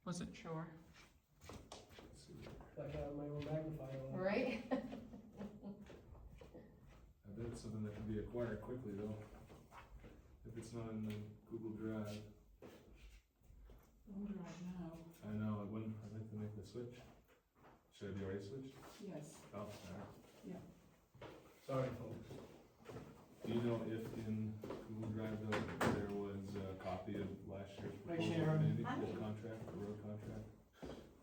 Wasn't sure. Let's see here. I got my own magnifier on. Right? I bet it's something that can be acquired quickly though. If it's not in the Google Drive. OneDrive now. I know, I'd like to make the switch. Should I be already switched? Yes. Oh, alright. Sorry, folks. Do you know if in Google Drive though, there was a copy of last year's Hi, proposal, Sharon. maybe, Hi. the contract, the road contract?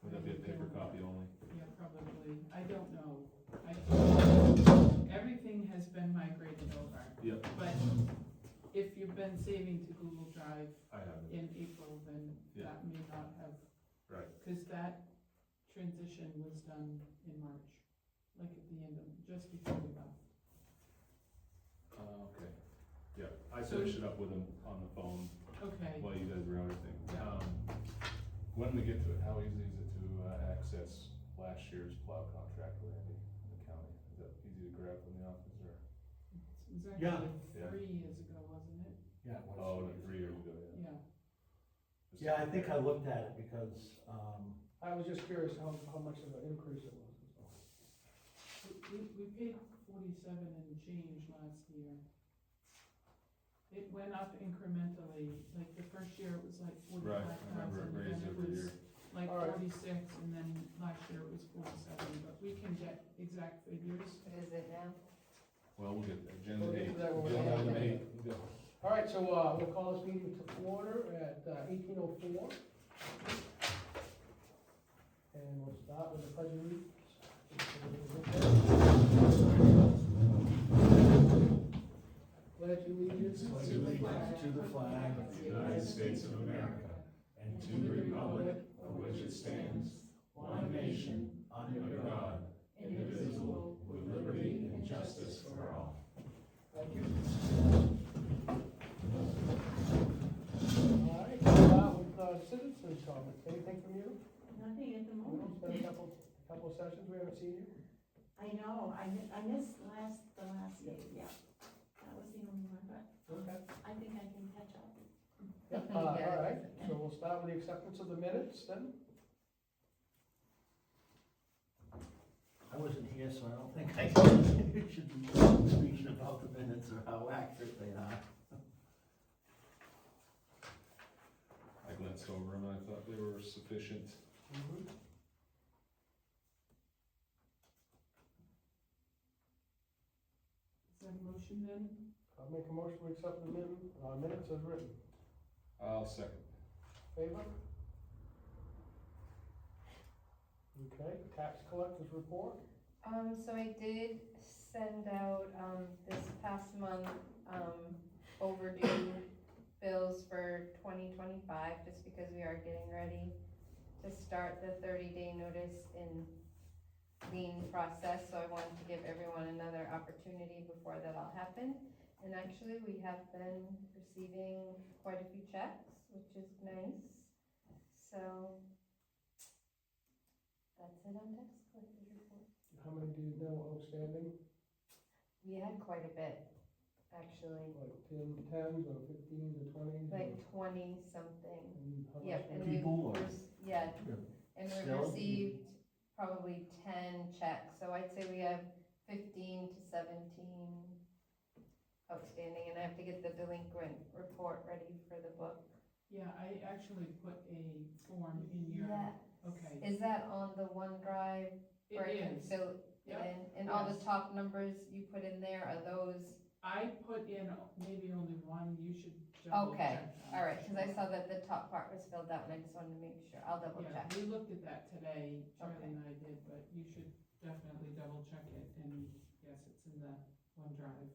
Would that be a paper copy only? Yeah, probably. I don't know. Everything has been migrated over. Yep, But if you've been saving to Google Drive I have it. in April, then Yeah. that may not have, Right. because that transition was done in March, like at the end of, just before we left. Okay. Yeah, I So- finished it up with him on the phone Okay. while you guys were out, I think. Yeah. When we get to it, how easy is it to access last year's plow contract with Andy in the county? Is that easy to grab from the office or? It was Yeah. actually Yeah. 3 years ago, wasn't it? Yeah, it was. Oh, no, 3 years ago, yeah. Yeah. Just- Yeah, I think I looked at it because, I was just curious how much of an increase it was. We paid 47 and change last year. It went up incrementally, like the first year it was like Right, I 45,000, remember it and raised then it every was year. like All right. 46, and then last year it was 47, but we can get exact figures. What is it now? Well, we'll get there. Agenda We'll get to 8. that when we Agenda get item there. 8, go. All right, so, we'll call this meeting to order at 18:04. And we'll start with the pledge of allegiance. Pledge allegiance pledge allegiance to the flag of the United States of America and to the republic for which it stands, one nation, under God, indivisible, with liberty and justice for all. Thank you. All right, we'll start with citizens' comments. Anything from you? Nothing at the moment. It's been a couple of sessions, we haven't seen you. I know, I missed the last meeting, yeah. That was the only one, but Okay. I think I can catch up. Yeah, all right, so we'll start with the acceptance of the minutes then. I wasn't here, so I don't think I should be speaking about the minutes or how accurate they are. I glanced over them and I thought they were sufficient. Mhm. Is that a motion then? I'll make a motion to accept the minutes as written. I'll second. Favor? Okay, tax collector's report. So I did send out, this past month, overdue bills for 2025, just because we are getting ready to start the 30-day notice in lien process, so I wanted to give everyone another opportunity before that all happened. And actually, we have been receiving quite a few checks, which is nice, so that's it on tax collector's report. How many do you know outstanding? We had quite a bit, actually, Like 10s or 15s or 20s? like 20-something. And how much Yep, and was- we, People or- yeah, and we Still? received probably 10 checks, so I'd say we have 15 to 17 outstanding, and I have to get the delinquent report ready for the book. Yeah, I actually put a form in your, Yeah. okay. Is that on the OneDrive It where I can is. fill it Yep. in? And all the Yes. top numbers you put in there, are those, I put in maybe only one, you should double okay, check. them. all right, because I saw that the top part was filled out, and I just wanted to make sure, I'll double Yeah, check. we looked at that today, Charlie Okay. and I did, but you should definitely double check it, and yes, it's in the OneDrive.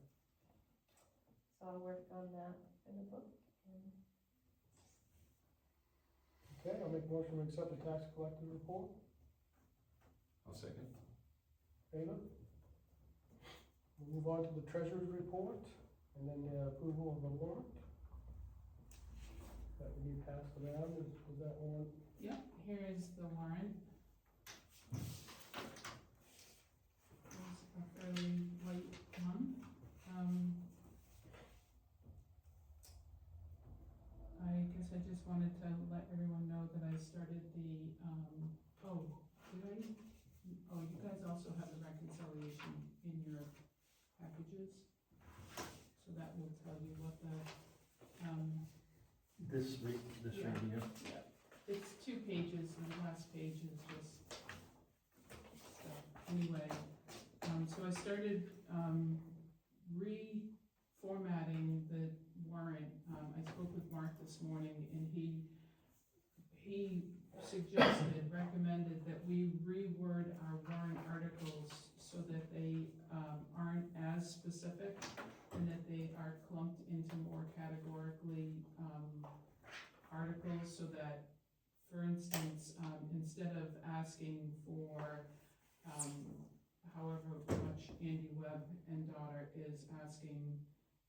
So I'll work on that in the book. and- Okay, I'll make a motion to accept the tax collector's report. I'll second. Favor? We'll move on to the treasurer's report, and then the approval of the warrant. That can be passed around, is that one? Yep, here is the warrant. It's a fairly light month. I guess I just wanted to let everyone know that I started the This right here. It's 2 pages, and the last page is just stuff. Anyway, so I started, reformatting the warrant. I spoke with Mark this morning, and he recommended that we reword our warrant articles so that they, aren't as specific, and that they are clumped into more categorically, articles, so that, for instance, instead of asking for, however much Andy Webb and daughter is asking,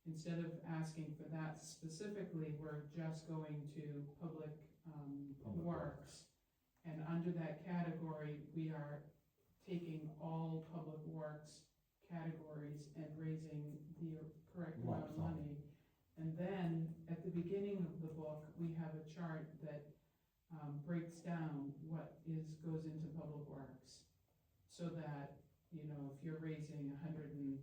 instead of asking for that specifically, we're just going to public works. And under that category, we are taking all public works categories and raising the correct amount of money. And then, at the beginning of the book, we have a chart that breaks down what goes into public works. So that, you know, if you're raising $138,000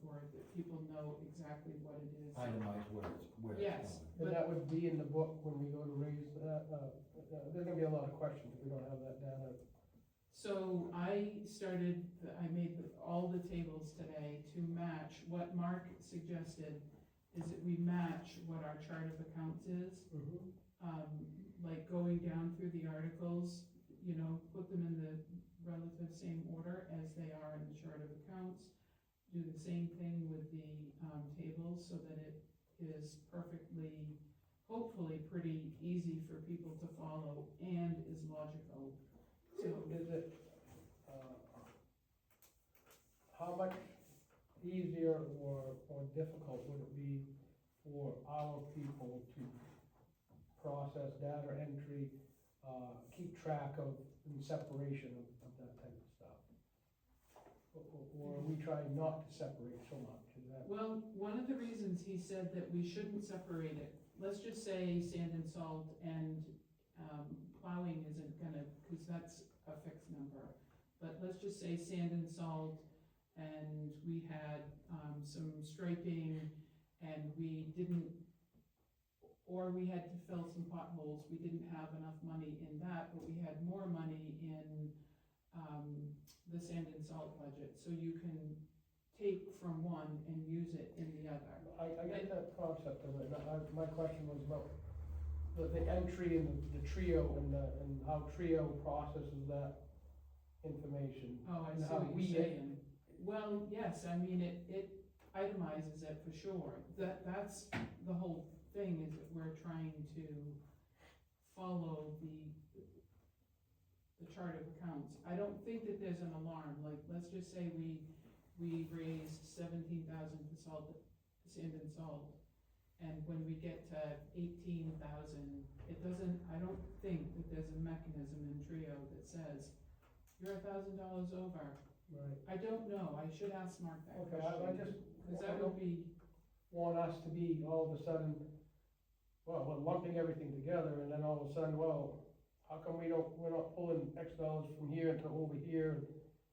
for it, that people know exactly what it is. Itemize where it's Yes, And but, that would be in the book when we go to raise that, there's gonna be a lot of questions if we don't have that data. so I made all the tables today to match what Mark suggested, is that we match what our chart of accounts is. Like going down through the articles, you know, put them in the relative same order as they are in the chart of accounts. Do the same thing with the tables, so that it is perfectly, hopefully pretty easy for people to follow and is logical. So, Is it, how much easier or difficult would it be for our people to process data entry, keep track of and separation of that type of stuff? Or are we trying not to separate so much? Is that? well, one of the reasons he said that we shouldn't separate it, let's just say sand and salt and plowing isn't gonna, because that's a fixed number. But let's just say sand and salt, and we had some striping, and we didn't, or we had to fill some potholes, we didn't have enough money in that, but we had more money in the sand and salt budget, so you can take from one and use it in the other. I get that concept of it. My question was about the entry and the trio and how trio processes that information. Oh, I And see how what we- you're saying. Well, yes, I mean, it itemizes it for sure. That's the whole thing, is that we're trying to follow the chart of accounts. I don't think that there's an alarm, like, let's just say we raised 17,000 for sand and salt, and when we get to 18,000, I don't think that there's a mechanism in Trio that says, you're $1,000 over. Right. I don't know, I should ask Mark that Okay, I question, just because that would be, want us to be all of a sudden, well, we're lumping everything together, and then all of a sudden, well, how come we're not pulling X dollars from here to over here,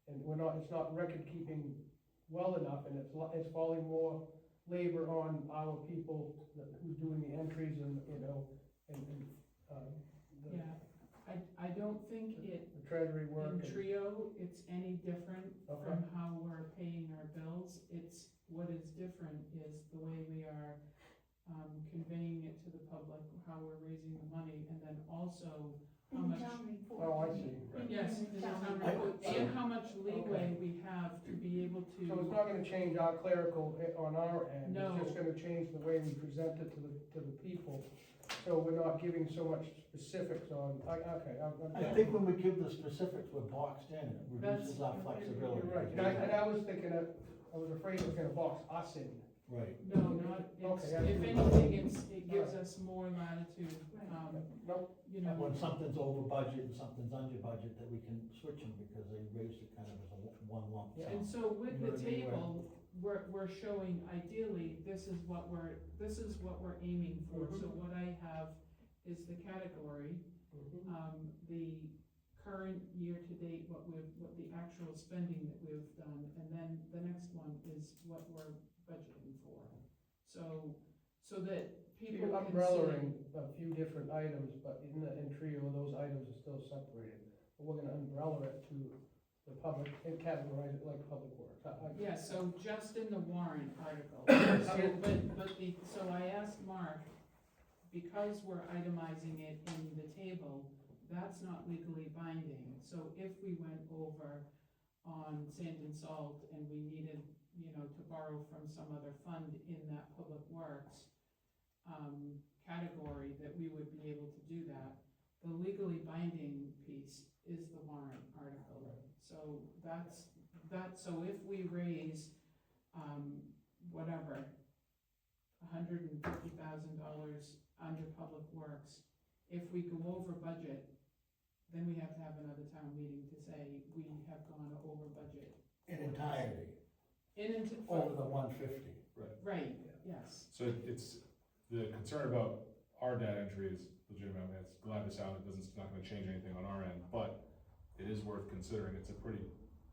and it's not record keeping well enough, and it's falling more labor on our people who's doing the entries and, you know, and the yeah. I don't think it, the treasury work. in Trio, it's any different Okay. from how we're paying our bills. What is different is the way we are conveying it to the public, how we're raising the money, and then also how In the much. town report. Oh, I see. In Yes, the in the town town report. report, and how much leeway we have to be able to. So it's not gonna change our clerical on our end, No. it's just gonna change the way we present it to the people. So we're not giving so much specifics on, okay, I think when we give the specifics, we're boxed in, it reduces our That's- flexibility. You're right, and I was thinking that, I was afraid it was gonna box us in. Right. No, not, Okay, if I- anything, it gives us more latitude, Nope, you know. When something's over budget and something's under budget, that we can switch them because they raised it kind of as one lump sum. And so with You know the what I mean, table, we're showing ideally, this is what we're aiming for. So Mhm. what I have is the category, the current year-to-date, what the actual spending that we've done, and then the next one is what we're budgeting for. So that people You're can umbrellaing a few different items, but in trio, those items are still separated. But we're gonna umbrella it to the public and categorize it like public works. see. Yeah, so just in the warrant article. I So, mean- so I asked Mark, because we're itemizing it in the table, that's not legally binding. So if we went over on sand and salt and we needed, to borrow from some other fund in that public works category, that we would be able to do that. The legally binding piece is the warrant article. So so if we raise, whatever, $150,000 under public works, if we go over budget, then we have to have another town meeting to say we have gone over budget. In entirety, over the 150. Right, yes. So it's, the concern about our data entry is legitimate. I mean, it's glad to sound it's not gonna change anything on our end, but it is worth considering. It's a pretty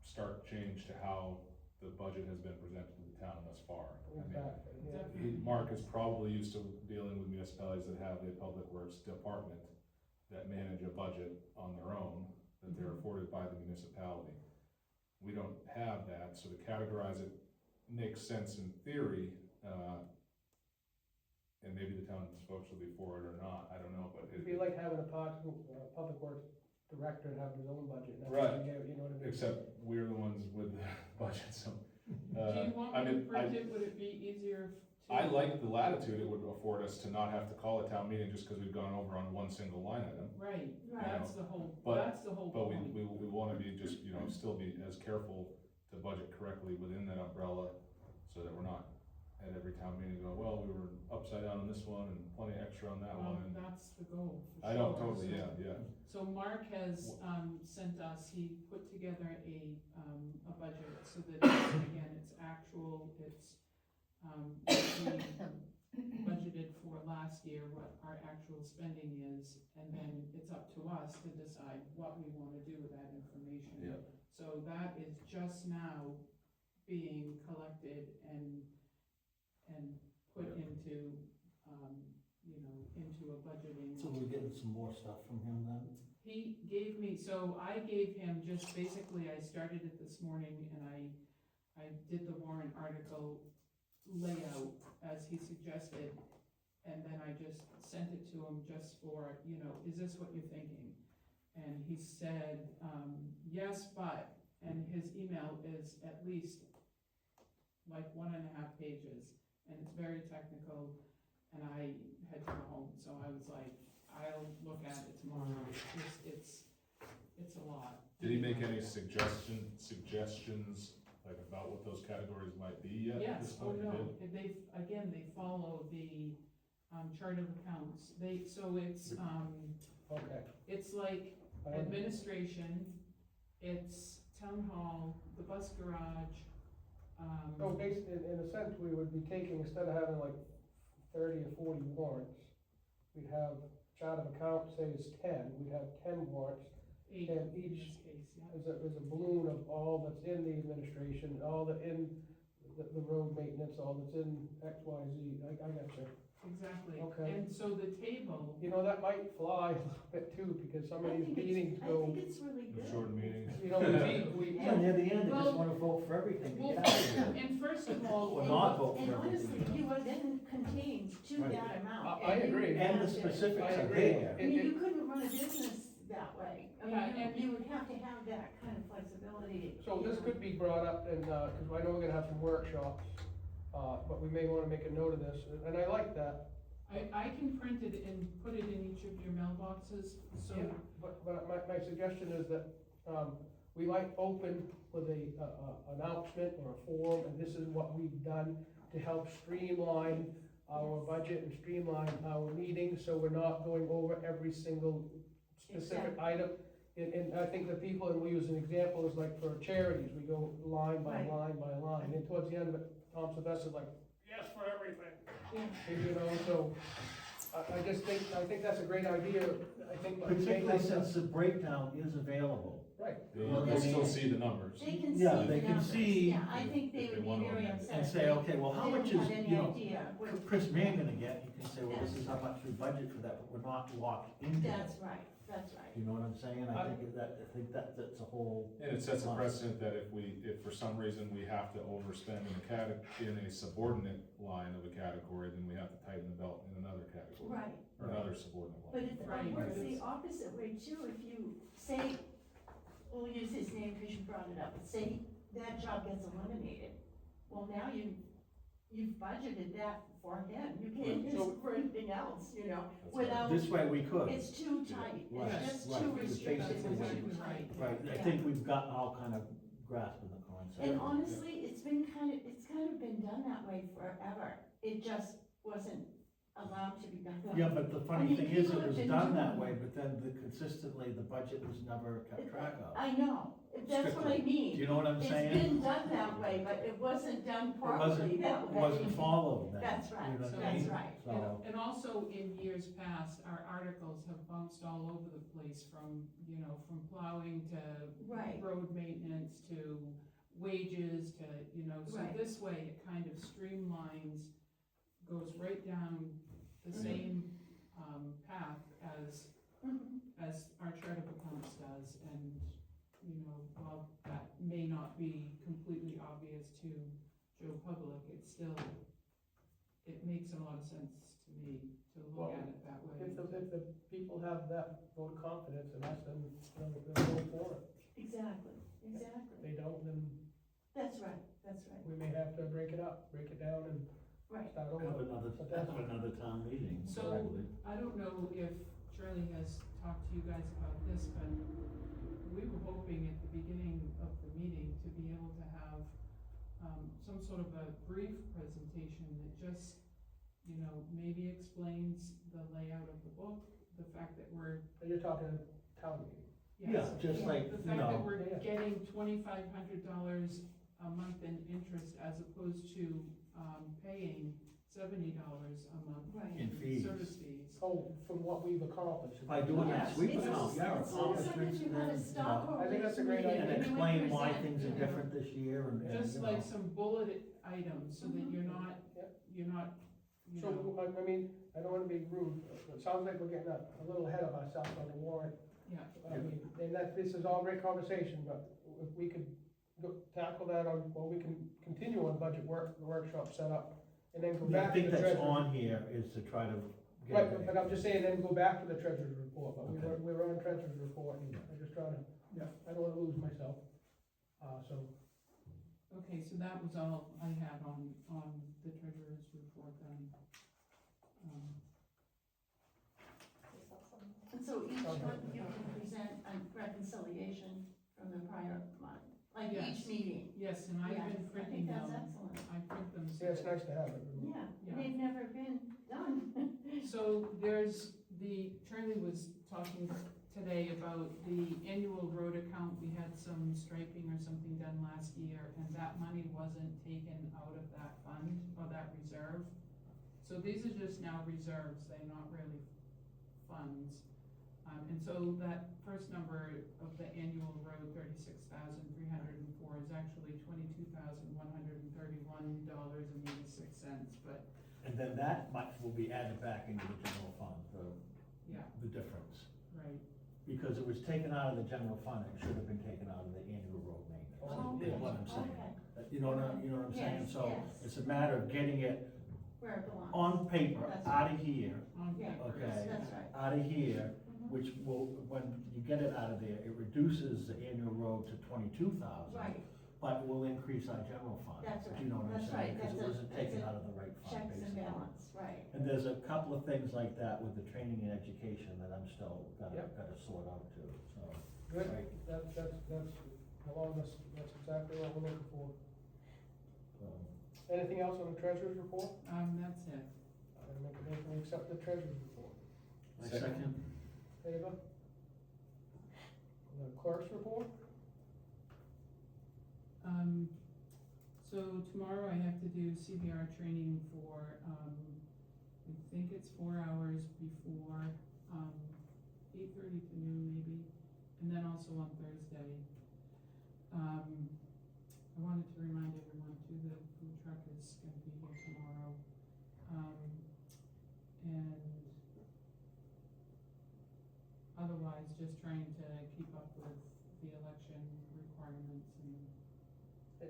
stark change to how the budget has been presented to the town thus far. I mean, Exactly, yeah. Mark is probably used to dealing with municipalities that have a public works department that manage a budget on their own, that they're afforded by the municipality. We don't have that, so to categorize it makes sense in theory, and maybe the town's folks will be for it or not, I don't know, but It'd be like having a public works director and having his own budget. That's Right. what you get, you know what I mean? except we're the ones with the budget, so. Do you want I me to mean, print it? Would it be easier to? I like the latitude it would afford us to not have to call a town meeting just because we've gone over on one single line item. Right, Right. that's the whole, But- that's the whole But we point. wanna be just, still be as careful to budget correctly within that umbrella, so that we're not at every town meeting going, well, we were upside down on this one and plenty extra on that Well, one, and that's the goal, for I know, sure. totally, yeah. So Mark has, sent us, he put together a budget, so that, again, it's actual, it's, what we budgeted for last year, what our actual spending is, and then it's up to us to decide what we wanna do with that information. Yeah. So that is just now being collected and put Yeah. into, into a budgeting. So we're getting some more stuff from him then? He gave me, so I gave him just basically, I started it this morning and I did the warrant article layout as he suggested. And then I just sent it to him just for, is this what you're thinking? And he said, yes, but, and his email is at least like 1.5 pages, and it's very technical, and I had to go home, so I was like, I'll look at it tomorrow, it's a lot. Did he make any suggestions, like about what those categories might be yet? at this Yes, oh point? He no, did? they follow the, chart of accounts, so Okay. it's like administration, it's town hall, the bus garage, So basically, in a sense, we would be taking, instead of having like 30 or 40 warrants, we'd have chart of account, say it's 10, we'd have 10 warrants, 8 and in each this case, yeah. there's a balloon of all that's in the administration, all that in the road maintenance, all that's in X, Y, Z, I got you. Exactly, Okay. and so the table, That might fly a little bit too, because some of these meetings I go, think it's really The good. short meetings. we Yeah, near the end, they Well- just wanna vote for everything to well, get out of here. and first of all, Or not vote And for honestly, everything. you are then contained to Right. that amount. I agree. And the that's it. specifics I are agree. there. I mean, you couldn't run a business that way. I Yeah, mean, and- you would have to have that kind of flexibility. So this could be brought up, and, cause I know we're gonna have some workshops, but we may wanna make a note of this, and I like that. I can print it and put it in each of your mailboxes, so, Yeah, but my suggestion is that, we might open with a announcement or a form, and this is what we've done to help streamline our budget and streamline our meetings, so we're not going over every single specific item. And I think the people, and we use an example, is like for charities, we go line by Right. line by line, and towards the end of it, Tom Sylvester's like, yes for everything. Yeah. So, I just think, that's a great idea, I think. Particularly since the breakdown is available. Right. Well, They'll they- still see the numbers. They can see Yeah, the they can numbers. see Yeah, I think they if they would be wanna very amend it. upset. and if say, they- okay, well, how they much didn't is, have any you know, idea what- Chris Mann gonna get? You can say, well, this is how much we budget for that, but we're not locked into it. That's right, that's right. You know what I'm saying? I think that's a whole. And it sets a precedent that if for some reason we have to overspend in a subordinate line of a category, then we have to tighten the belt in another category. Right, Or another subordinate but line. it Right, works but the it's- opposite way too, if you say, we'll use his name because you brought it up, but say that job gets eliminated. Well, now you've budgeted that for him, you can't use it for anything else, you know, That's right. without, This way we could. it's too tight, Right, it's just right, too it's restricted, basically it's what too it tight. Right, I Yeah. think we've gotten all kind of grasp of the concept. And honestly, it's kind of been done that way forever, it just wasn't allowed to be done that way. Yeah, but the I funny mean, thing is, people it have was been done that doing way, but then consistently, the budget was never kept track of. I know, that's what I Do mean. you know what I'm It's saying? been done that way, but it wasn't done It properly that way. wasn't followed then. That's right, You know what I that's mean? right. So, And also in years past, our articles have bounced all over the place from plowing to Right. road maintenance to wages to, so Right. this way it kind of streamlines, goes right down the Mhm. same, path Mhm. as our chart of accounts does, and, while that may not be completely obvious to Joe Public, it makes a lot of sense to me to Well, look at it that way. If the people have that vote of confidence in us, then they'll vote for it. Exactly, If exactly. they don't, then That's right, that's right, we may have to break it down and right. start have over. another town meeting, So- probably. I don't know if Charlie has talked to you guys about this, but we were hoping at the beginning of the meeting to be able to have, some sort of a brief presentation that just, maybe explains the layout of the book, the fact that we're, You're talking town meeting. Yeah, just like, the you fact that know, we're Yeah. getting $2,500 a month in interest as opposed to, paying $70 a month Right. in fees. service fees. Oh, from what we've accomplished. By doing that Yes, sweep it's account, yeah, it's almost like accomplishments if you and had a then, stockholder. I think that's a great meeting idea. and you would explain why present, things you are know. different this year and, Just you like know. some bullet items, so that Mhm. you're not, So, I mean, I don't wanna be rude, but it sounds like we're getting a little ahead of ourselves on the warrant. Yeah. I mean, and this is all great conversation, but if we could tackle that we can continue on budget workshop set up, and then go Yeah, I back to think the that's treasurer. on here is to try to get. Right, it- but I'm just saying, then go back to the treasurer's report, but Okay. we were on treasurer's report, and I'm just trying to, I don't wanna lose myself. So, Okay, so that was all I had on the treasurer's report then. And so each month you can present a reconciliation from the prior month, like Yes. each meeting. Yes, and I've Yes, been I printing think that's them, excellent. I print them. yeah, it's nice to have it. Yeah, Yeah. they've never been done. So Charlie was talking today about the annual road account, we had some striping or something done last year, and that money wasn't taken out of that fund, or that reserve. So these are just now reserves, they're not really funds. And so that first number of the annual road, $36,304, is actually $22,131.86, but, And then that much will be added back into the general fund, yeah, the difference. right. Because it was taken out of the general fund, it should have been taken out of the annual road maintenance, Okay, is what I'm saying. okay. You know what I'm saying? Yes, So yes. it's a matter of getting it Where it belongs. on paper, That's out of here, On Yeah, paper. okay, That's right. out of here, Mhm. which will, when you get it out of there, it reduces the annual road to 22,000. Right, But will increase our general fund. That's Do you know what I'm right, that's saying? right, Because it that's a- wasn't taken that's a out of the right fund, checks and basically. balance, right. And there's a couple of things like that with the training and education that I'm still Yep. gotta sort out too, so. Good, Right. that's along this, that's exactly what we're looking for. um, Anything else on the treasurer's report? That's it. I make a motion to accept the treasurer's report. My second, Favor? The clerk's report? So tomorrow I have to do CPR training for, I think it's 4 hours before, 8:30 to noon maybe. And then also on Thursday, I wanted to remind everyone too, the food truck is gonna be here tomorrow. And otherwise, just trying to keep up with the election requirements and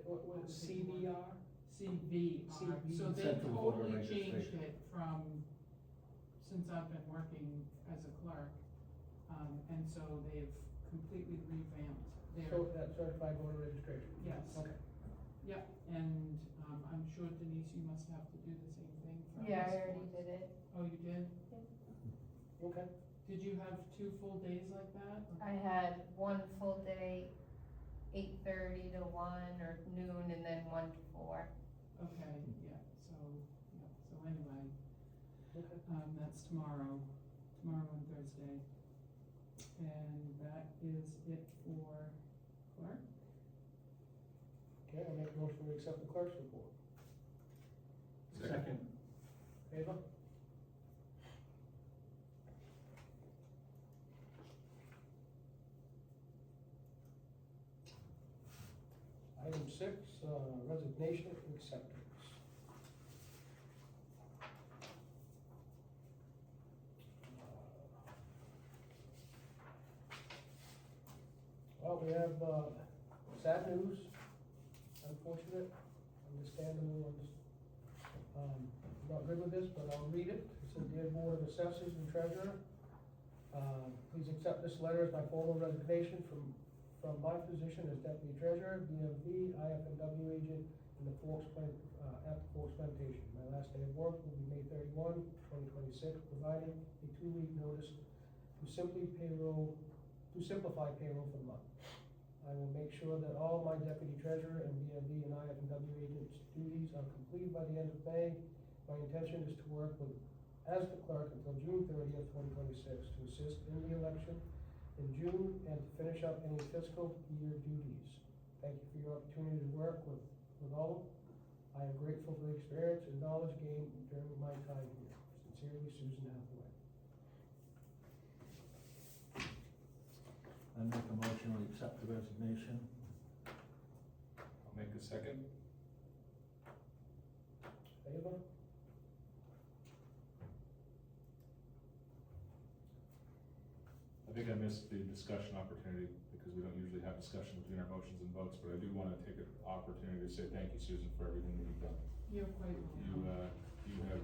What was it, CBR? CVR. So they Central Voter totally changed Registration. it from, since I've been working as a clerk. And so they've completely revamped their, So that's certified voter registration? yes. Okay. Yep, and, I'm sure Denise, you must have to do the same thing for Yeah, I this already one. did it. Oh, you did? Okay. Did you have 2 full days like that? or- I had one full day, 8:30 to 1 or noon, and then 1 to 4. Okay, yeah, so anyway, Okay. that's tomorrow and Thursday. And that is it for clerk. Okay, I'll make a motion to accept the clerk's report. Second. Favor? Item 6, resignation acceptance. Well, we have, sad news, unfortunate, understandable, not good with this, but I'll read it. It says, "Dear Board of Assessors and Treasurer, please accept this letter as my formal resignation from my position as Deputy Treasurer, DMV, IFNW agent in the at the Forks Plantation. My last day of work will be May 31, 2026, providing a 2-week notice to simplify payroll for the month. I will make sure that all my Deputy Treasurer and DMV and IFNW agents' duties are completed by the end of May. My intention is to work as the clerk until June 30th, 2026, to assist in the election in June and to finish up any fiscal year duties. Thank you for your opportunity to work with all. I am grateful for the experience and knowledge gained during my time here. Sincerely, Susan Hathaway." I make a motion to accept the resignation. I'll make a second. Favor? I think I missed the discussion opportunity because we don't usually have discussion between our motions and votes, but I do want to take an opportunity to say thank you, Susan, for everything that you've done. You're quite welcome. You have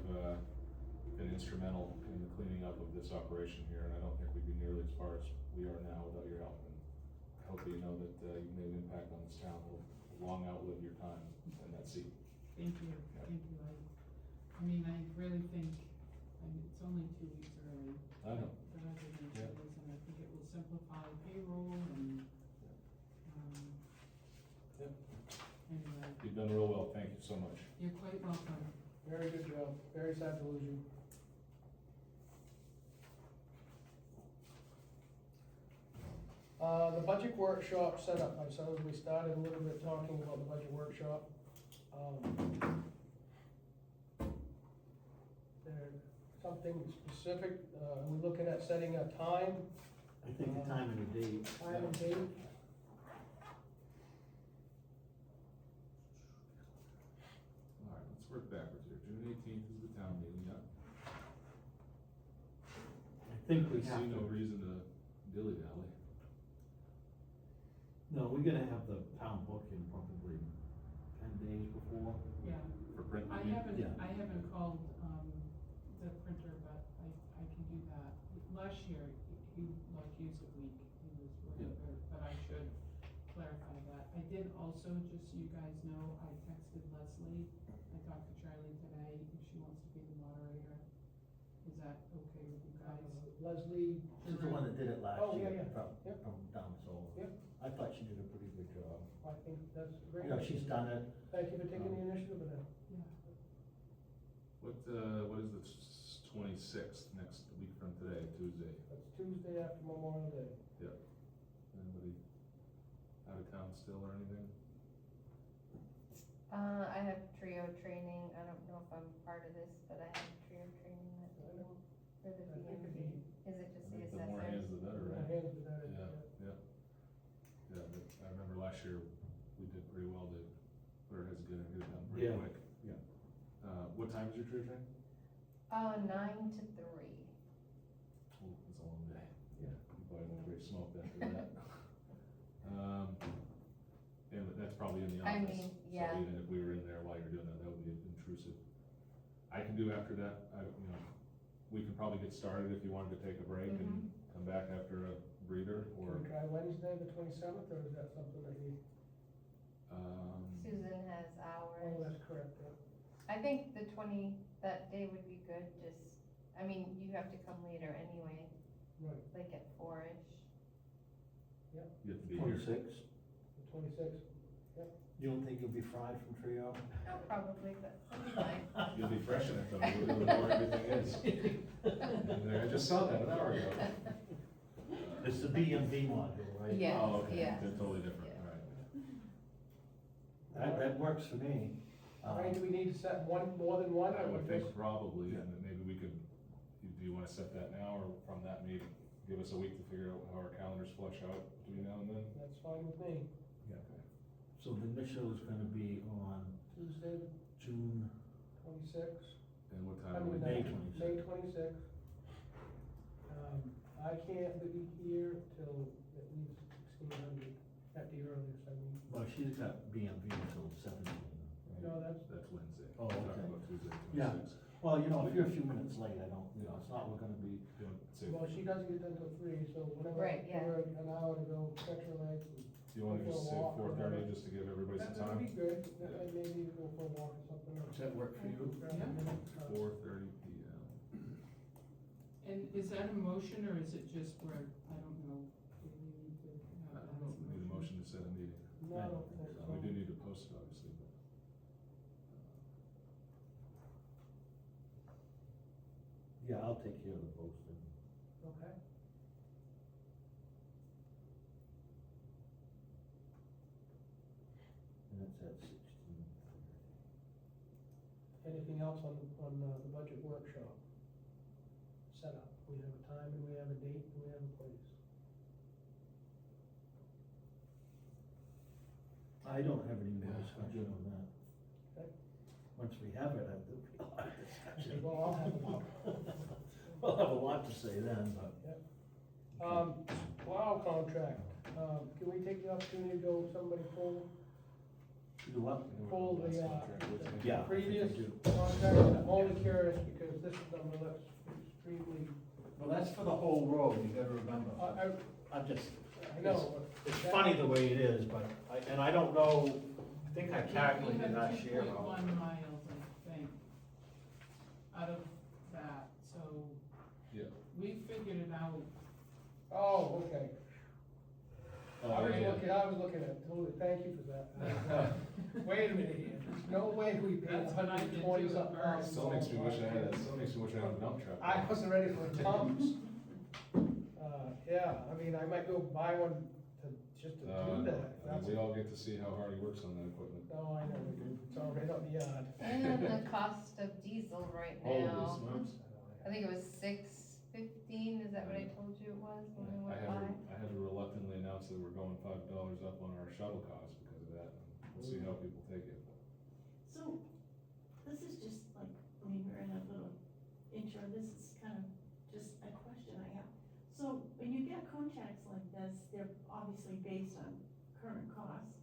been instrumental in the cleaning up of this operation here, and I don't think we'd be nearly as far as we are now without your help. And I hope that you know that you've made an impact on this town that will long outlive your time in that seat. Thank you, thank you. I mean, I really think, it's only 2 weeks early. I know. The resignation Yeah. is, and I think it will simplify payroll and, Yep. anyway, You've done real well, thank you so much. you're quite welcome. Very good job. Very sad to lose you. The budget workshop set up by Suns, we started a little bit talking about the budget workshop. There, something specific, are we looking at setting a time, I think the time and the date. time and date? All right, let's work backwards here. June 18th is the town meeting, yeah. I think we I have see no to, reason to dilly-dally. no, we're gonna have the town book in probably 10 days before. Yeah, For print, I you mean? haven't, Yeah. I haven't called, the printer, but I can do that. Last year, he used a week, he was working, but I should clarify that. I did also, just so you guys know, I texted Leslie, I talked to Charlie today, if she wants to be the moderator. Is that okay with you guys? Leslie, She's the one that did it last Oh, yeah, year yeah. from, Yep. from down Solar. Yep. I thought she did a pretty good job. I think that's great. You know, she's done it. Thank you for taking the initiative with that. Yeah, What is the 26th, next week from today, Tuesday? That's Tuesday after Memorial Day. Anybody out of town still or anything? I have trio training, I don't know if I'm part of this, but I have trio training that day for the I think DMV. Is it just I the think the more assessors? hands, the better, My right? hands are better, Yeah, yeah. get it done pretty Yeah. quick. Yeah. What time is your tree train? 9 to 3. Oh, it's a long day. Yeah. You probably won't drink smoke after that. And that's probably in the I office. mean, yeah. So even if we were in there while you're doing that, that would be intrusive. I can do after that, we could probably get started if you wanted to take a break and come back after a breather, Can or, we try Wednesday, the 27th, or is that something that you, Susan has oh, hours. that's correct, yeah. I think that day would be good, I mean, you have to come later anyway, Right, like at 4-ish. you have to be here. 26? the 26th. You don't think you'll be fried from trio? No, probably, but that'll be fine. You'll be fresh in it though, you'll really know where everything is. And I just saw that an hour ago. It's the BMV module, right? Yes, Oh, okay, yes. they're totally different, Yeah. alright. That works for me. Ryan, do we need to set more than one? I or would just- think probably, and then maybe we could, do you wanna set that now or from that meeting? Give us a week to figure out how our calendars flush out between now and then? That's fine with me. So the initial is gonna be on Tuesday, June, 26th. And what I time? mean, would May that be? 26th. May 26th. I can't be here till at least 1600, at the earliest, I mean. well, she's got BMV until 17. No, that's, That's Wednesday. Oh, We're okay. talking about Tuesday, Yeah. 26th. Well, if you're a few minutes late, I don't, it's not, we're gonna be, Say, well, she doesn't get done till 3, so whenever, Right, give yeah. her an hour to go catch her legs. do you wanna just say 4:30, just to give everybody some That would be time? good, and maybe go for a walk or something. does that work for you? Grab a minute, 4:30 PM. And is that a motion, or is it just where, I don't know, do we need to I have don't that know as if we need a motion to set a meeting. No, I don't think so. We do need to post it, obviously, but. Yeah, I'll take care of the posting. Okay. And that's at 16:30. Anything else on the budget workshop? Setup, we have a time and we have a date and we have a place. I don't have any more Yeah, discussion on that. Okay. Once we have it, there'll be a lot of discussion. Well, I'll have one. We'll have a lot to say then, but. Plow contract, can we take the opportunity to go, somebody pull Do what? Pull the, Yeah. previous I think contract? I'm only curious because this number looks extremely, Well, that's for the whole road, you gotta remember. I'm just, I know, but. it's funny the way it is, but, I don't know, I think I calculated that We share have out. 2.1 miles, I think, out of that, so. Yeah. We figured it out. Oh, okay. Oh, I was yeah. looking at, thank you for that. Wait a minute here, there's no way we paid That's what I did too 120 at something first. thousand. Still makes me wish I had, a dump truck. I wasn't ready for a dump. Yeah, I mean, I might go buy one just to do that. if that's- We all get to see how hard he works on that equipment. No, I know we do, it's all right on the yard. And the cost of diesel right Holy now, smokes. I think it was $6.15, is that what I told you it was when we went by? I had to reluctantly announce that we're going $5 up on our shuttle costs because of that. We'll see how people take it. So, this is just like, I mean, we're in a little intro, this is kind of just a question I have. So, when you get contracts like this, they're obviously based on current costs.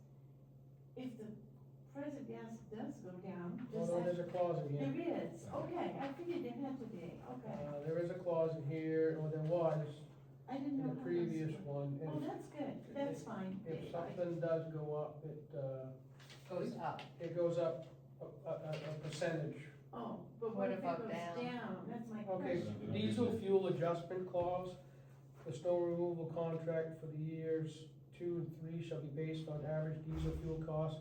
If the price of gas does go down, does No, there's that? a clause in here. There is, okay, I figured there had to be, okay. There is a clause in here, or there was, I didn't in know the how previous this one. worked. Oh, that's good, that's fine. If something does go up, Goes up. it goes up a percentage. Oh, but What what if it about goes down? down? That's my Okay, question. diesel fuel adjustment clause, the snow removal contract for the years 2 and 3 shall be based on average diesel fuel cost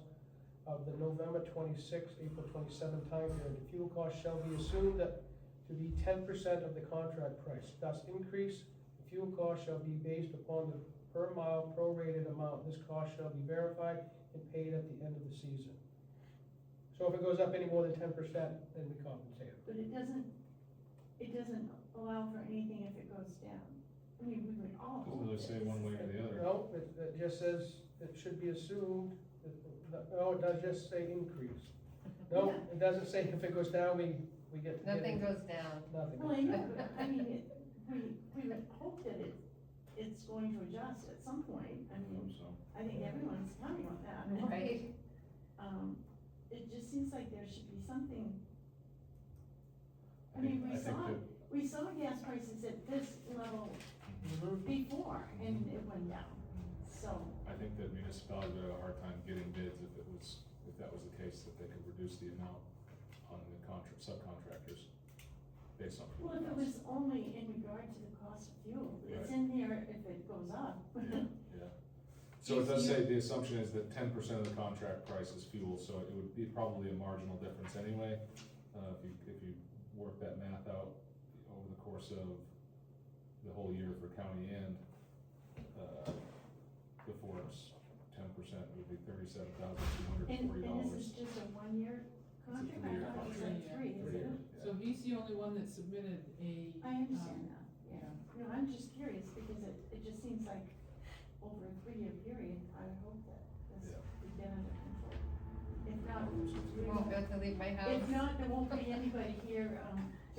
of the November 26th, April 27th time period. The fuel cost shall be assumed to be 10% of the contract price. Thus increase, the fuel cost shall be based upon the per mile prorated amount. This cost shall be verified and paid at the end of the season. So if it goes up any more than 10%, then we compensate it. But it doesn't allow for anything if it goes down. I mean, we would all Doesn't hope really say one way or the other. No, it just says it should be assumed that No, it does just say increase. No, it doesn't say if it goes down, we get. Nothing goes down. Nothing. Well, I know, but, I mean, we would hope that it's going to adjust at some point. I mean, So, I think everyone's counting on that. Right? It just seems like there should be something. I I mean, think, we I think saw, that, we saw gas prices at this level Mhm. before, and it went down, so. I think that municipalities would have a hard time getting bids if that was the case, that they could reduce the amount on the subcontractors based on. Well, if it was only in regard to the cost of fuel, it's in there if it goes up. Yeah. So it does say, the assumption is that 10% of the contract price is fuel, so it would be probably a marginal difference anyway. If you work that math out over the course of the whole year for county and, before it's 10%, it would be $37,240. And this is just a one-year contract? I three-year thought it was contract. like three, isn't it? So he's the only one that submitted a. I understand that, yeah. No, I'm just curious because it just seems like over a 3-year period, I hope that this Yeah. would get under control. If not, You won't be able to leave my house. if not, there won't be anybody here,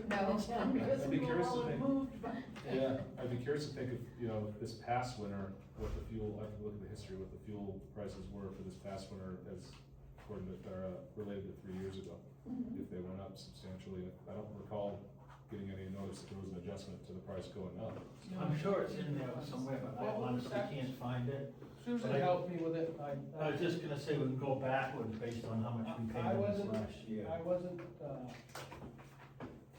to No. manage them because I'd be we will curious to all have think- moved, but. Yeah, I'd be curious to think if, this past winter, what the fuel, I have to look at the history, what the fuel prices were for this past winter as, according to, related to 3 years ago. Mhm. If they went up substantially. I don't recall getting any notice that there was an adjustment to the price going up. No, I'm sure it's in there somewhere, but I Well, honestly can't find it. Susan But I- helped me with it. I was just gonna say we can go backwards based on how much we paid I in this wasn't- last year. I wasn't,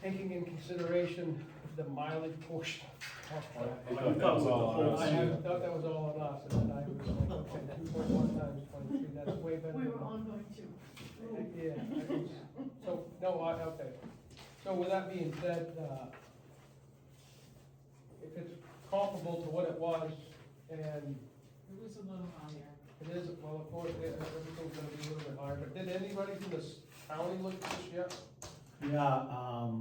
taking in consideration the mileage portion of that. You thought that was all on us? I thought that was all on us, and then I was like, okay, 2.1 times 23, that's way better. We than- were all going to. Yeah, I was, so, no, okay. So with that being said, if it's comparable to what it was, and It was a little higher. it is, well, of course, everything's gonna be a little bit higher, but did anybody from this county look at this yet? Yeah,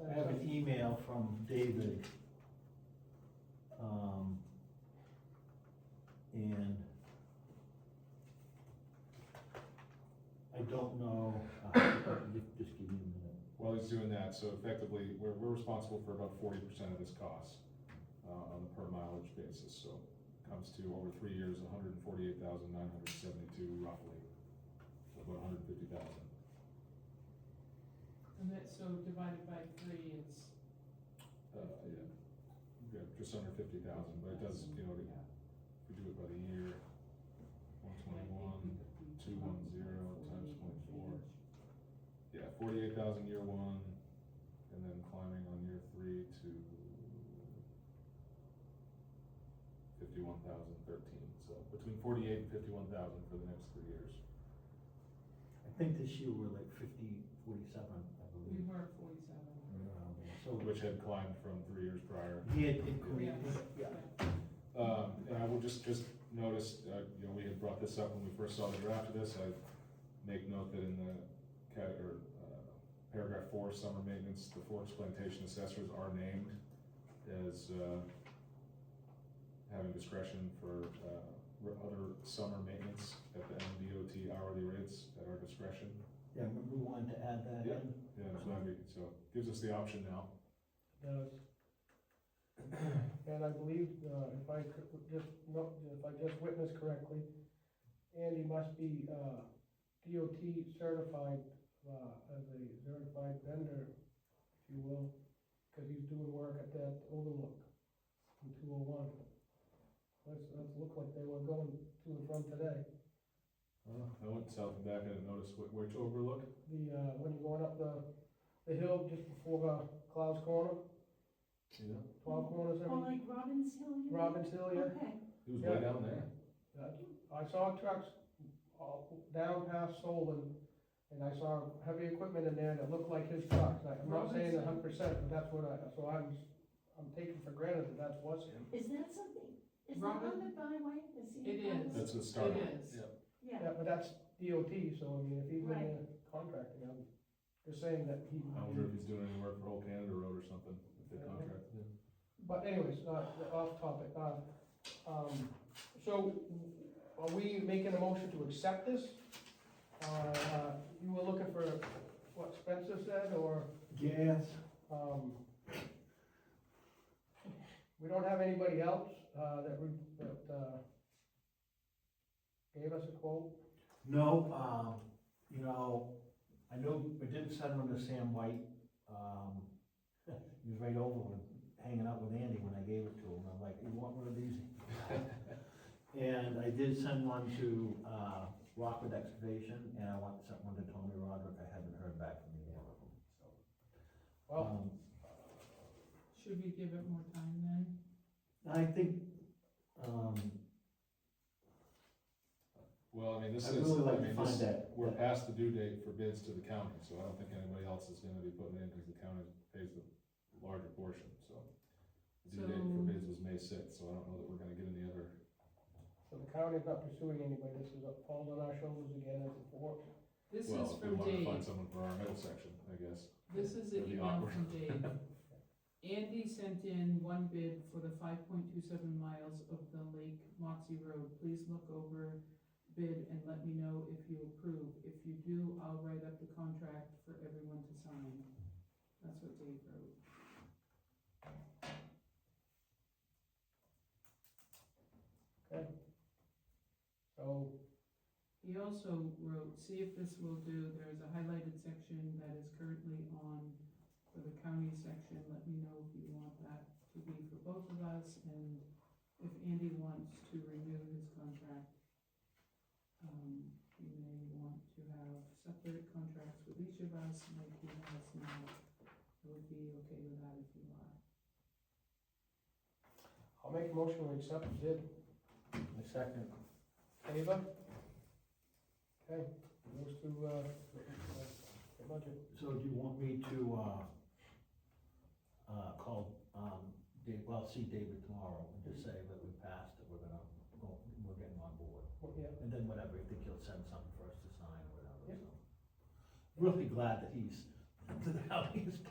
I have an email from David. And I don't know, just give me a minute. While he's doing that, so effectively, we're responsible for about 40% of this cost, on the per mileage basis, so it comes to over 3 years, 148,972 roughly, so about 150,000. And that, so divided by 3, it's. Yeah, just under 50,000, but it does, Yeah. if we do it by the year, 121, 210 times 0.4. Yeah, 48,000 year 1, and then climbing on year 3 to 51,013, so between 48 and 51,000 for the next 3 years. I think this year we're like 47, I We believe. were 47. Around there. So Which had climbed from 3 years prior. he had increased, Yeah. yeah. And I will just notice, we had brought this up when we first saw the draft of this. I make note that in the paragraph 4, summer maintenance, the Forks Plantation assessors are named as, having discretion for, other summer maintenance at the MDOT hourly rates at our discretion. Yeah, remember we wanted to add that Yeah. in? So gives us the option now. Does. And I believe, if I just witnessed correctly, Andy must be, DOT certified, as a certified vendor, if you will, because he's doing work at that overlook in 201. Let's look like they were going to and from today. I went south and back, I didn't notice which overlook. When you're going up the hill just before, Clouds Corner, Yeah, 12 corners, Oh, like Robbins Hill? you mean? Robbins Hill, yeah. Okay. it was way down there. I saw trucks all down past Solon, and I saw heavy equipment in there that looked like his trucks. I'm not saying 100%, but that's what I'm taking for granted that that was him. Is that something, is that on the byway, the scenic It is. byway? That's the start. It is. Yeah. Yeah, Yeah, but that's DOT, so I mean, if he's in Right. there contracting, I'm just saying that he. I wonder if he's doing any work for Old Canada Road or something, if they Yeah. contracted him. But anyways, off topic, so are we making a motion to accept this? You were looking for what Spencer said, or, Yes. we don't have anybody else, that gave us a quote? No, you know, I knew, I did send one to Sam White, he was right over when, hanging out with Andy when I gave it to him, I'm like, you want one of these? And I did send one to, Rockwood Excavation, and I sent one to Tony Roderick, I haven't heard back from either of them, so. Well, Should we give it more time then? I think, Well, I mean, this I'd is, really like I to mean, find this, that. we're past the due date for bids to the county, so I don't think anybody else is gonna be putting in, because the county pays the larger portion, so. The due date for So- bids was May sixth, so I don't know that we're gonna get any other. so the county's not pursuing anybody, this is falls on our shoulders again as before. This Well, is if we from wanna find Dave. someone for our middle section, I guess. This is an That'd be email awkward. from Dave. Andy sent in one bid for the 5.27 miles of the Lake Moxie Road. Please look over bid and let me know if you approve. If you do, I'll write up the contract for everyone to sign. That's what Dave wrote. So, He also wrote, see if this will do. There's a highlighted section that is currently on for the county section. Let me know if you want that to be for both of us, and if Andy wants to renew his contract. You may want to have separate contracts with each of us, like he has now. I would be okay with that if you are. I'll make a motion to accept the bid. My second. Favor? Okay, goes to, the budget. So do you want me to, call, Dave, well, see David tomorrow and just say that we passed, that we're getting on board? Well, yeah, And then whatever, I think he'll send something for us to sign or whatever, Yep. so. Really glad that he's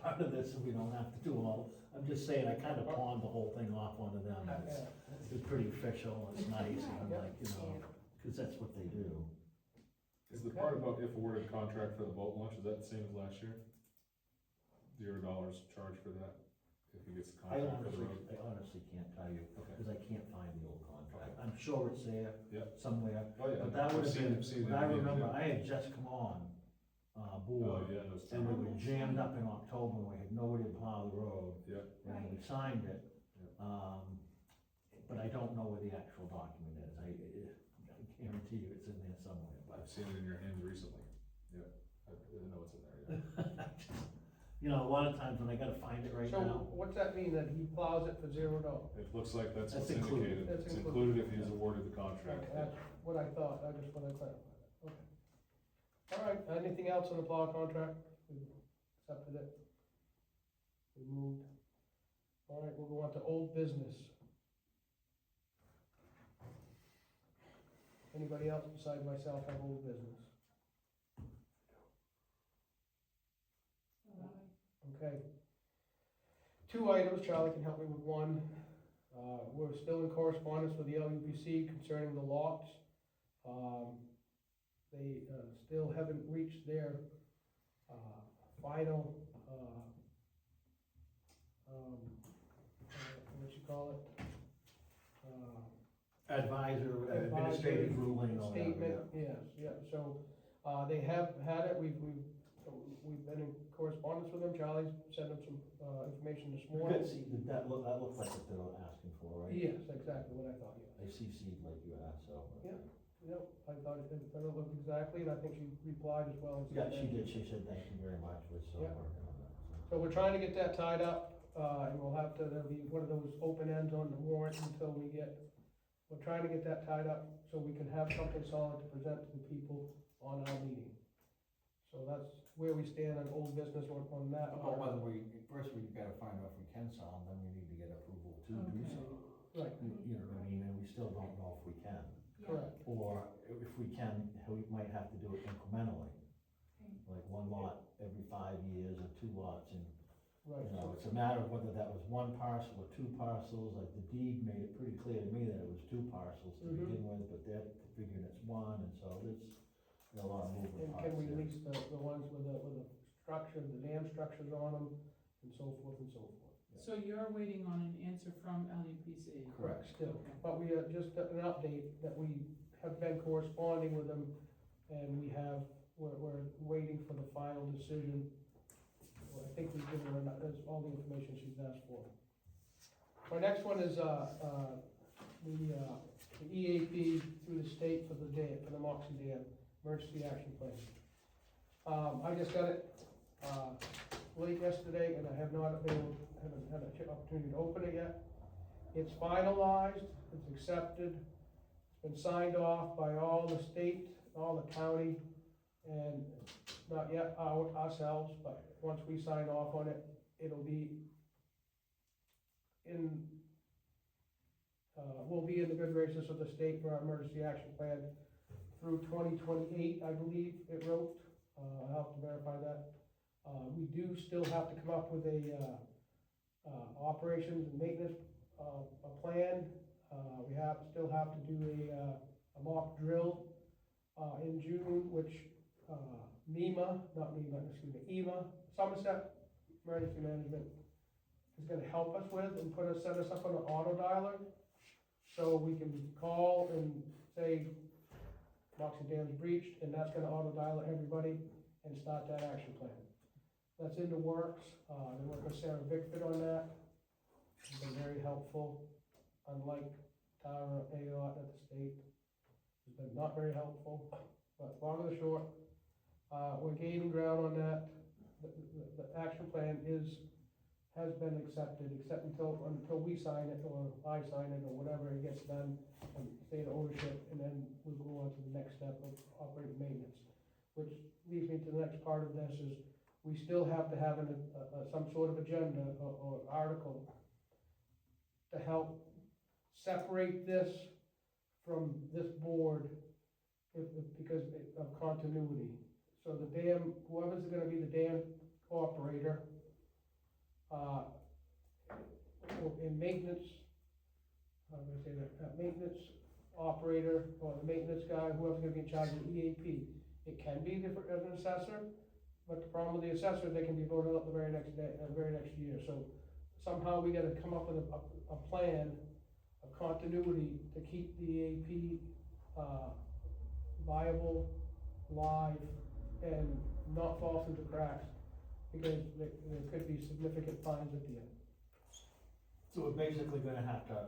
part of this and we don't have to do all, I'm just saying, I kind of pawned the whole thing off onto them. It's pretty official, it's nice, and I'm like, you know, cause that's what they do. Is the part about if awarded contract for the boat launch, is that the same as last year? $0 charge for that, if he gets the I contract for the road? honestly can't tell you, Okay. cause I can't find the old contract. I'm sure it's there Yep. somewhere, Oh, yeah. but that would I've have been, seen when it I in the remember, email. I had just come on, Oh, board, yeah, those and we times. were jammed up in October, and we had nobody to plow the road. Yep. And we signed it, Yep. but I don't know where the actual document is, I guarantee you it's in there somewhere, but. I've seen it in your hands recently. Yep, I know it's in there, yeah. You know, a lot of times when I gotta find it right so now, what's that mean, that he plows it for $0? It looks like that's what's That's included. indicated. That's It's included. included if he's awarded the contract. Okay, that's what I thought, I just wanna clarify that, okay. All right, anything else on the plow contract? We accepted it. We moved. All right, we'll go on to old business. Anybody else besides myself have old business? Okay. Two items, Charlie can help me with one. We're still in correspondence with the LUPC concerning the locks. They still haven't reached their final, what you call it? advisor, administrative ruling or whatever, Statement, yeah. yes, yeah, so, they have had it, we've been in correspondence with them, Charlie's sent them some, information this You morning. could see, that looks like what they're asking for, right? Yes, exactly what I thought, yeah. I CC'd like you asked, so. Yeah. Yep, I thought it looked exactly, and I think she replied as well. and Yeah, said she that. did, she said thank you very much, we're still Yeah. working on that, so. So we're trying to get that tied up, and we'll have to, there'll be one of those open ends on the warrant until we get, we're trying to get that tied up so we can have something solid to present to the people on our meeting. So that's where we stand on old business on that. About whether first we gotta find out if we can sell them, then we need to get approval to do Okay. so. Right, You know what I mean, and we still don't know if we can. correct. Or if we can, we might have to do it incrementally. Like one lot every 5 years or two lots in Right. You know, it's a matter of whether that was one parcel or two parcels, like the deed made it pretty clear to me that it was two parcels to Mhm. begin with, but they're figuring it's one, and so there's a lot of moving And parts can we there. lease the ones with the structure, the dam structures on them, and so forth and so forth. So you're waiting on an answer from LUPC? Correct. Still, but we are just an update that we have been corresponding with them, and we're waiting for the final decision. Well, I think we've given her all the information she's asked for. My next one is, the EAP through the state for the dam, for the Moxie Dam, emergency action plan. I just got it, late yesterday, and I haven't had an opportunity to open it yet. It's finalized, it's accepted, it's been signed off by all the state, all the county, and not yet ourselves, but once we sign off on it, it'll be in, we'll be in the good graces of the state for our emergency action plan through 2028, I believe it wrote. I'll have to verify that. We do still have to come up with a operations and maintenance a plan. We still have to do a mock drill in June, which EMA, Somerset Emergency Management is gonna help us with and set us up on an auto dialer. So we can call and say, Moxie Dam's breached, and that's gonna auto dial everybody and start that action plan. That's in the works. They work with Sarah Bickford on that. She's been very helpful, unlike Tara Ayotte at the state. She's been not very helpful, but long and the short, we're gaining ground on that. The action plan has been accepted, except until we sign it, or I sign it, or whatever it gets done, and state ownership, and then we'll go on to the next step of operating maintenance. Which leads me to the next part of this is, we still have to have some sort of agenda or article to help separate this from this board, because of continuity. So the dam, whoever's gonna be the dam operator, in maintenance, how do I say that, maintenance operator, or the maintenance guy, whoever's gonna be in charge of the EAP. It can be different as an assessor, but the problem with the assessor, they can be voted up the very next day, the very next year. So somehow we gotta come up with a plan of continuity to keep the EAP, viable, live, and not fall through the cracks, because there could be significant fines at the end. So we're basically gonna have to,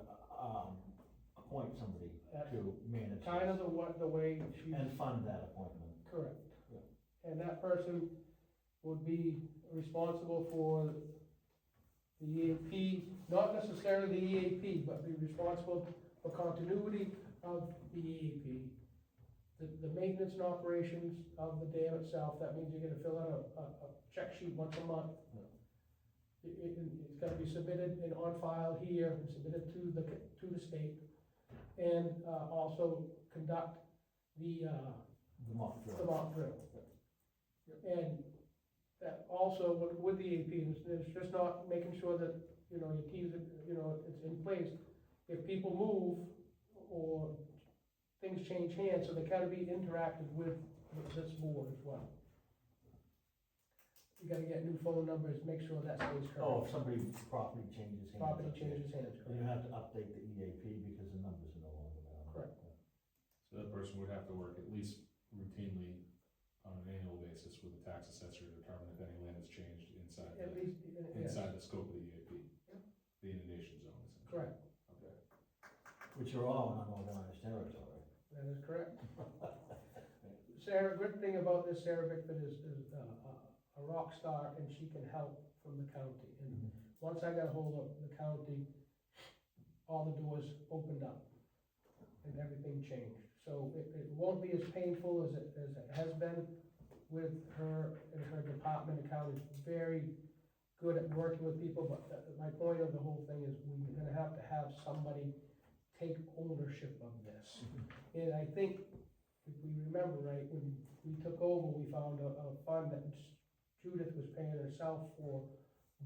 appoint somebody to manage Kind of this the way she's. and fund that appointment. Correct. Yeah. And that person would be responsible for the EAP, not necessarily the EAP, but be responsible for continuity of the EAP. The maintenance and operations of the dam itself, that means you're gonna fill out a check sheet once a month. It's gotta be submitted and on file here, and submitted to the state, and also conduct the mock drill. the mock drill. And that also, with the EAP, it's just not making sure that, your keys, it's in place. If people move, or things change hands, so they gotta be interactive with this board as well. You gotta get new phone numbers, make sure that stays correct. Oh, if somebody's property changes hands. Property changes hands, Then you correct. have to update the EAP because the numbers are no longer valid. Correct. So that person would have to work at least routinely on an annual basis with the tax assessor to determine if any land has changed inside At the, least, yes, inside the scope of the EAP. Yeah. The inundation zone, essentially. correct, Okay. Which are all in unorganized territory. that is correct. Sarah, good thing about this, Sarah Bickford is a rock star, and she can help from the county. And once I got a hold of the county, all the doors opened up, and everything changed. So it won't be as painful as it has been with her and her department. The county's very good at working with people, but my point of the whole thing is we're gonna have to have somebody take ownership of this. And I think, if we remember right, when we took over, we found a fund that Judith was paying herself for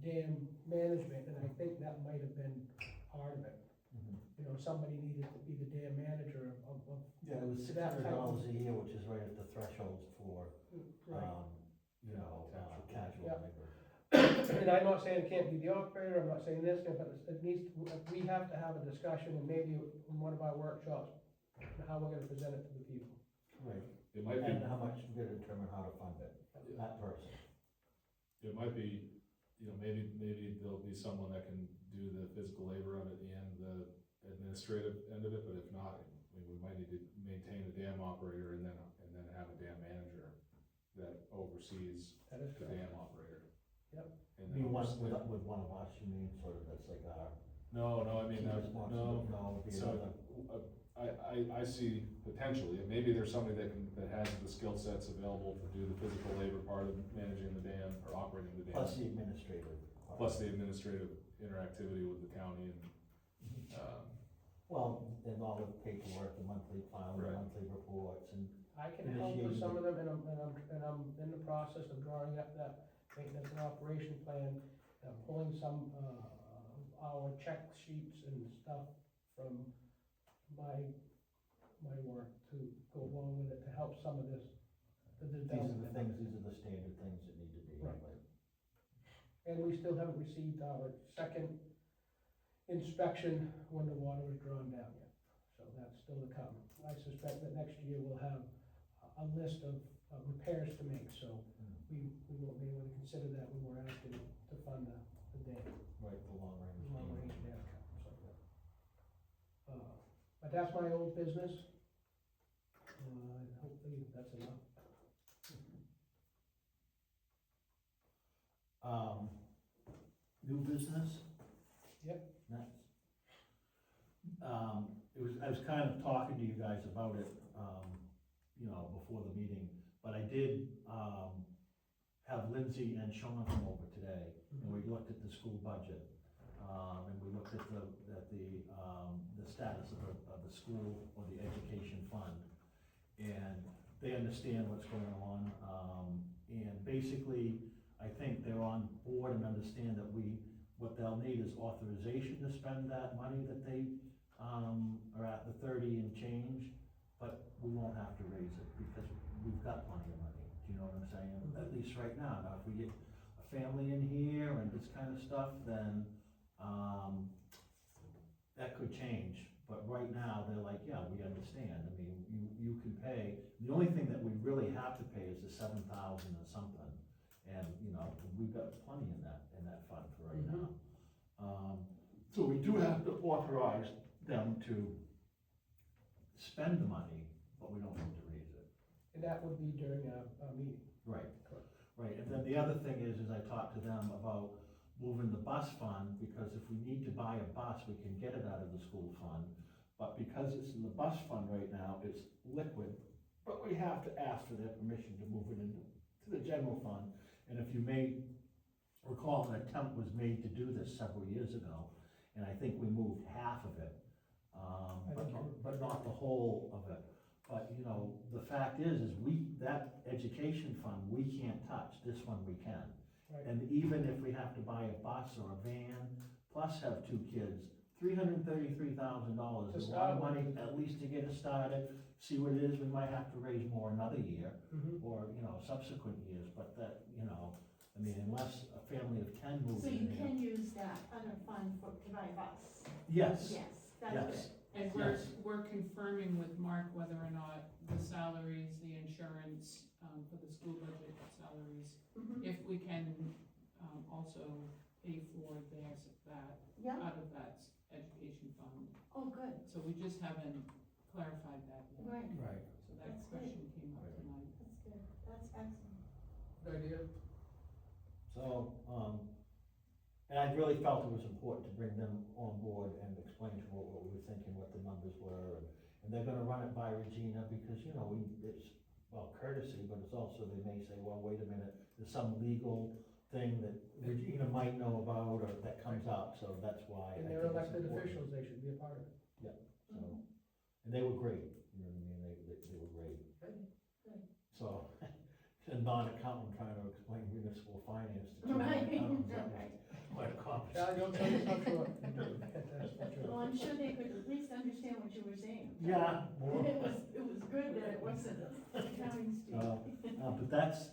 dam management, and I think that might have been part of it. Mhm. You know, somebody needed to be the dam manager of, Yeah, it was $600 a year, which is right at the threshold for, right. you know, casual Yeah. labor. And I'm not saying it can't be the operator, I'm not saying this, but it needs, we have to have a discussion, and maybe in one of our workshops, how we're gonna present it to the people. Right. It might be, And how much we're gonna determine how to fund it, that person. it might be, you know, maybe there'll be someone that can do the physical labor of it and the administrative end of it, but if not, we might need to maintain a dam operator and then have a dam manager that oversees That is the correct. dam operator. Yep. And You then want, oversee- with one of us, you mean, sort of, that's like our No, I mean, key no, responsibility, no, it'd be so, another. I see potentially, and maybe there's somebody that has the skill sets available to do the physical labor part of managing the dam or operating the dam. Plus the administrative. part. Plus the administrative interactivity with the county and, Well, and all the paperwork, the monthly filing, the Right. monthly reports, and I can help with Initiating some of them, and I'm in the process of drawing up that maintenance and operation plan. And I'm pulling some, our check sheets and stuff from my work to go along with it, to help some of this, the these are the development. things, these are the standard things that need to be. Right. And we still haven't received our second inspection when the water was drawn down yet, so that's still to come. I suspect that next year we'll have a list of repairs to make, so we won't be able to consider that when we're asking to fund the dam, Right, the long range. the long range dam cut, so. But that's my old business. Hopefully that's enough. New business? Yep. Next. I was kind of talking to you guys about it, you know, before the meeting, but I did, have Lindsay and Sean come over today, and we looked at the school budget. And we looked at the status of the school or the education fund. And they understand what's going on, and basically, I think they're on board and understand that what they'll need is authorization to spend that money that they, are at the 30 and change, but we won't have to raise it because we've got plenty of money, do you know what I'm saying? At least right now. Now, if we get a family in here and this kind of stuff, then, that could change, but right now, they're like, yeah, we understand, I mean, you can pay, the only thing that we really have to pay is the 7,000 or something, and, you know, we've got plenty in that fund for right now. So we do have to authorize them to spend the money, but we don't have to raise it. And that would be during a meeting. Right. Correct. Right, and then the other thing is I talked to them about moving the bus fund, because if we need to buy a bus, we can get it out of the school fund. But because it's in the bus fund right now, it's liquid, but we have to ask for their permission to move it into the general fund. And if you may recall, an attempt was made to do this several years ago, and I think we moved half of it, but not the whole of it. But, you know, the fact is that education fund, we can't touch, this one we can. Right. And even if we have to buy a bus or a van, plus have 2 kids, $333,000 To is a lot start of money, with. at least to get us started, see what it is, we might have to raise more another year, or, you know, subsequent years, but that, you know, I mean, unless a family of 10 moves So in you here. can use that other fund to buy a bus? Yes, Yes, that's yes, good. And we're confirming with Mark whether or not the salaries, the insurance, for the school budget salaries, Mhm. if we can, also pay for that, Yeah, out of that education fund. oh, good, So we just haven't clarified that yet. right, right. So that That's good. question came up Right. tonight. that's good, that's excellent. Good idea. So, and I really felt it was important to bring them on board and explain to them what we were thinking, what the numbers were, and they're gonna run it by Regina, because, you know, it's, well, courtesy, but it's also, they may say, well, wait a minute, there's some legal thing that Regina might know about, or that comes up, so that's why. I And think they're it's elected important. officials, they should be a part of it. So, and they were great, you know what I mean, they were great. Good. Good. So, a non-accountant trying to explain municipal finance to two Right, non-accountants, quite accomplished. Charlie, don't tell us how short. That's for sure. Well, I'm sure they could at least understand what you were saying. Yeah, more. It was good that it wasn't accounting speak. But that's,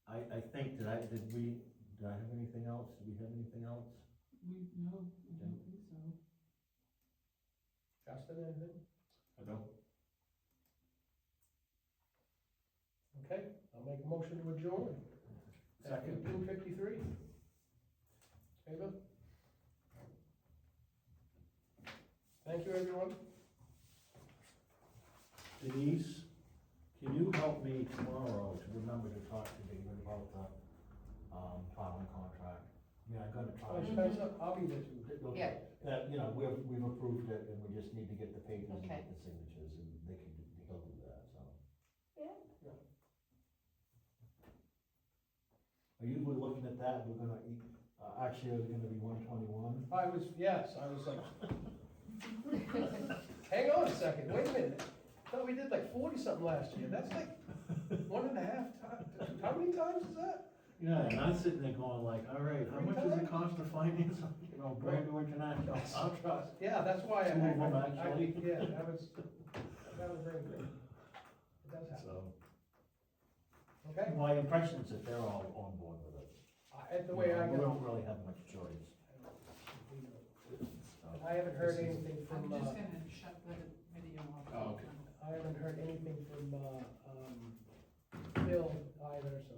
I think, did I have anything else? Did we have anything else? No, I don't think so. Justin, anything? I don't. Okay, I'll make a motion to adjourn. Second. 2:53. Favor? Thank you, everyone. Denise, can you help me tomorrow to remember to talk to David about the, plowing contract? Yeah, I'm gonna Oh, try. Spencer, I'll be there too. Okay. Yeah. That, you know, we've approved it, and we just need to get the pages and Okay. get the signatures, and he'll do that, so. Yeah. Are you looking at that, we're gonna, actually, it's gonna be 121? I was like, hang on a second, wait a minute. Thought we did like 40-something last year, that's like 1.5 times, how many times is that? Yeah, and I'm sitting there going like, all right, how much does it cost to finance, you know, brand new international contract? Yeah, that's why Two of them, actually. yeah, that was very good. It does happen, So, okay? my impression is that they're all on board with it. The way I We got, don't really have much choice. I haven't heard anything I'm from, just gonna shut the video off. Oh, okay. I haven't heard anything from, Bill either, so.